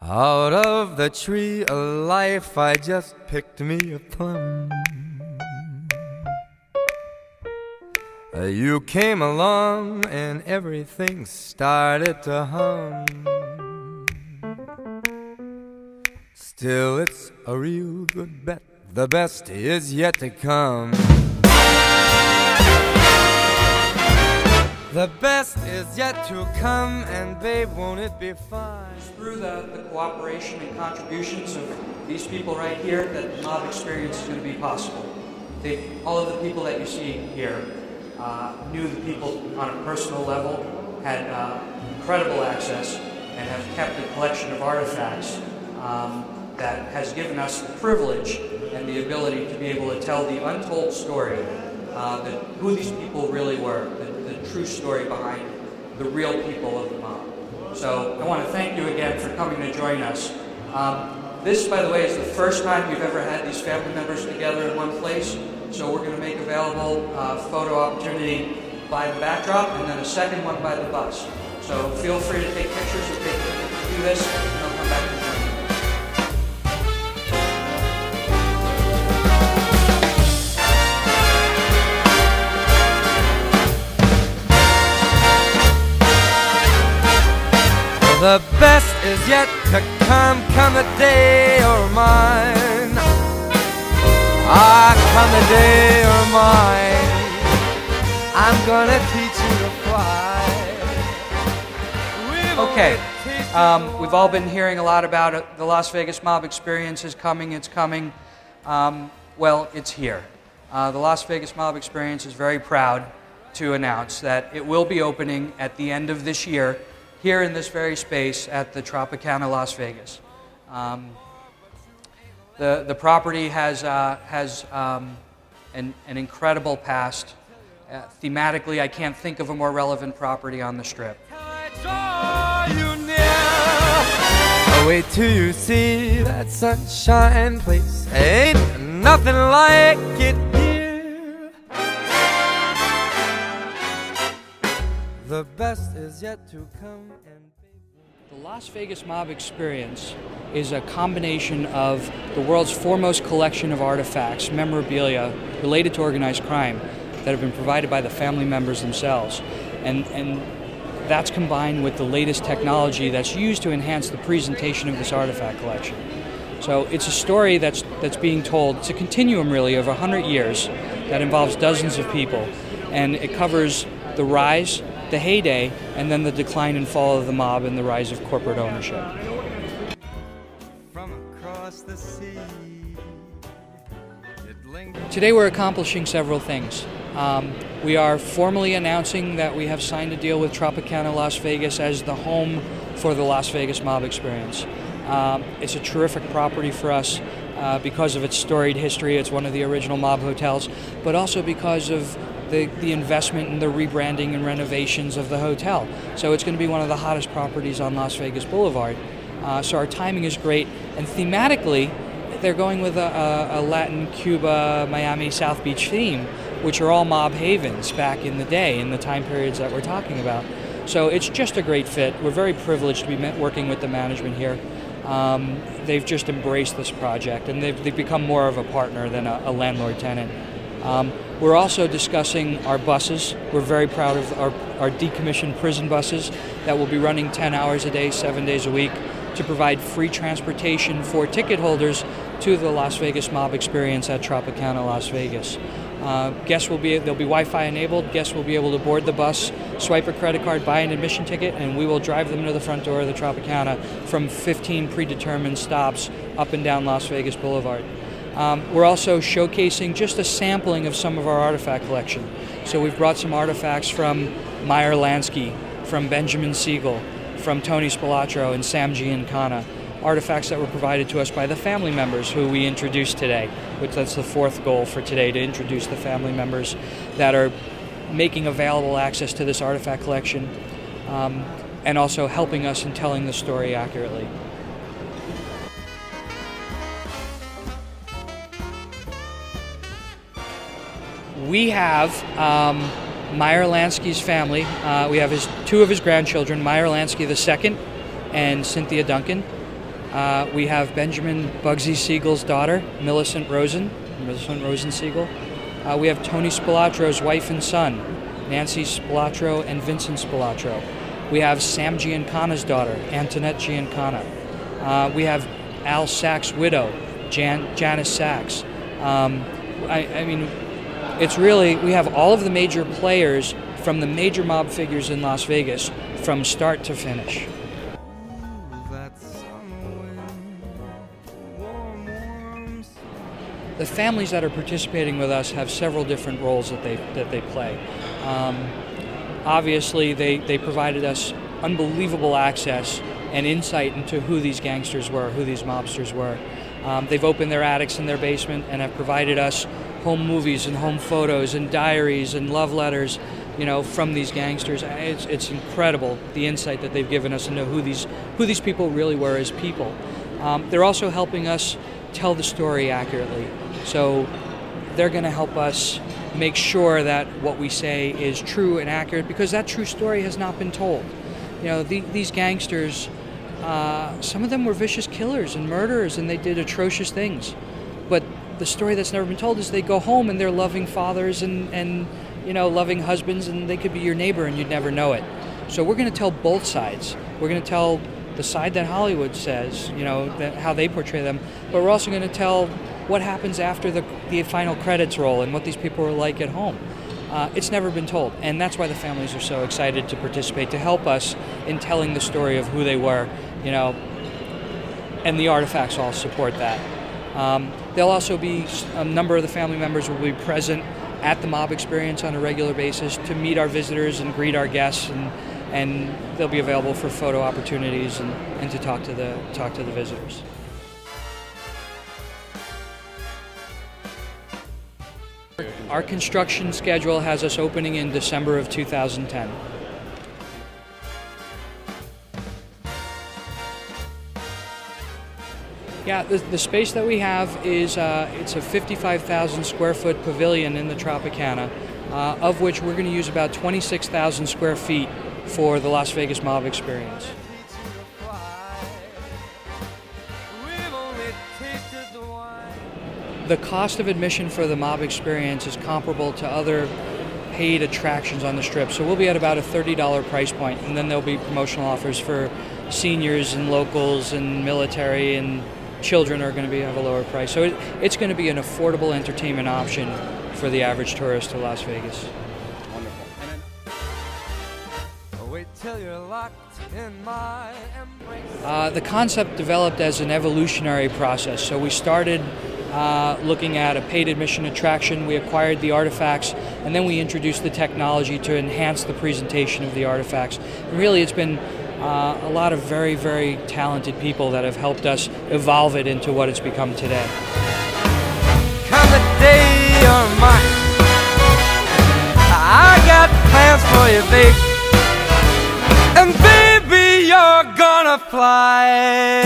Out of the tree of life I just picked me a plum. You came along and everything started to hum. Still it's a real good bet, the best is yet to come. The best is yet to come, and babe, won't it be fine? Through the cooperation and contributions of these people right here that the mob experience is going to be possible. All of the people that you see here knew the people on a personal level, had incredible access, and have kept a collection of artifacts that has given us the privilege and the ability to be able to tell the untold story, who these people really were, the true story behind the real people of the mob. So I want to thank you again for coming to join us. This, by the way, is the first time we've ever had these family members together in one place. So we're going to make available a photo opportunity by the backdrop and then a second one by the bus. So feel free to take pictures or do this, and I'll come back and join you. The best is yet to come, come the day or mine. Ah, come the day or mine. I'm gonna teach you to fly. Okay, we've all been hearing a lot about it. The Las Vegas Mob Experience is coming, it's coming. Well, it's here. The Las Vegas Mob Experience is very proud to announce that it will be opening at the end of this year, here in this very space at the Tropicana, Las Vegas. The property has an incredible past. Thematically, I can't think of a more relevant property on the Strip. Wait till you see that sunshine place. Ain't nothing like it here. The best is yet to come. The Las Vegas Mob Experience is a combination of the world's foremost collection of artifacts, memorabilia related to organized crime that have been provided by the family members themselves. And that's combined with the latest technology that's used to enhance the presentation of this artifact collection. So it's a story that's being told. It's a continuum, really, of 100 years that involves dozens of people. And it covers the rise, the heyday, and then the decline and fall of the mob and the rise of corporate ownership. From across the sea, today we're accomplishing several things. We are formally announcing that we have signed a deal with Tropicana Las Vegas as the home for the Las Vegas Mob Experience. It's a terrific property for us because of its storied history. It's one of the original mob hotels, but also because of the investment in the rebranding and renovations of the hotel. So it's going to be one of the hottest properties on Las Vegas Boulevard. So our timing is great, and thematically they're going with a Latin, Cuba, Miami, South Beach theme, which are all mob havens back in the day, in the time periods that we're talking about. So it's just a great fit. We're very privileged to be working with the management here. They've just embraced this project, and they've become more of a partner than a landlord-tenant. We're also discussing our buses. We're very proud of our decommissioned prison buses that will be running 10 hours a day, 7 days a week, to provide free transportation for ticket holders to the Las Vegas Mob Experience at Tropicana, Las Vegas. They'll be Wi-Fi enabled. Guests will be able to board the bus, swipe a credit card, buy an admission ticket, and we will drive them to the front door of the Tropicana from 15 predetermined stops up and down Las Vegas Boulevard. We're also showcasing just a sampling of some of our artifact collection. So we've brought some artifacts from Meyer Lansky, from Benjamin Siegel, from Tony Spilatro and Sam Giancana. Artifacts that were provided to us by the family members who we introduced today, which that's the fourth goal for today, to introduce the family members that are making available access to this artifact collection, and also helping us in telling the story accurately. We have Meyer Lansky's family. We have two of his grandchildren, Meyer Lansky II and Cynthia Duncan. We have Benjamin Bugsy Siegel's daughter, Millicent Rosen Siegel. We have Tony Spilatro's wife and son, Nancy Spilatro and Vincent Spilatro. We have Sam Giancana's daughter, Antoinette Giancana. We have Al Sachs' widow, Janice Sachs. I mean, it's really, we have all of the major players from the major mob figures in Las Vegas from start to finish. The families that are participating with us have several different roles that they play. Obviously, they provided us unbelievable access and insight into who these gangsters were, who these mobsters were. They've opened their attics in their basement and have provided us home movies and home photos and diaries and love letters, you know, from these gangsters. It's incredible the insight that they've given us into who these people really were as people. They're also helping us tell the story accurately. So they're going to help us make sure that what we say is true and accurate, because that true story has not been told. You know, these gangsters, some of them were vicious killers and murderers, and they did atrocious things. But the story that's never been told is they go home and they're loving fathers and you know, loving husbands, and they could be your neighbor and you'd never know it. So we're going to tell both sides. We're going to tell the side that Hollywood says, you know, how they portray them, but we're also going to tell what happens after the final credits roll and what these people are like at home. It's never been told, and that's why the families are so excited to participate, to help us in telling the story of who they were, you know, and the artifacts all support that. There'll also be a number of the family members will be present at the mob experience on a regular basis to meet our visitors and greet our guests, and they'll be available for photo opportunities and to talk to the visitors. Our construction schedule has us opening in December of 2010. Yeah, the space that we have is it's a 55,000 square foot pavilion in the Tropicana, of which we're going to use about 26,000 square feet for the Las Vegas mob experience. The cost of admission for the mob experience is comparable to other paid attractions on the Strip, so we'll be at about a $30 price point, and then there'll be promotional offers for seniors and locals and military, and children are going to have a lower price. So it's going to be an affordable entertainment option for the average tourist to Las Vegas. The concept developed as an evolutionary process. So we started looking at a paid admission attraction, we acquired the artifacts, and then we introduced the technology to enhance the presentation of the artifacts. And really, it's been a lot of very, very talented people that have helped us evolve it into what it's become today. Come the day you're mine, I got plans for you, babe, and baby, you're gonna fly.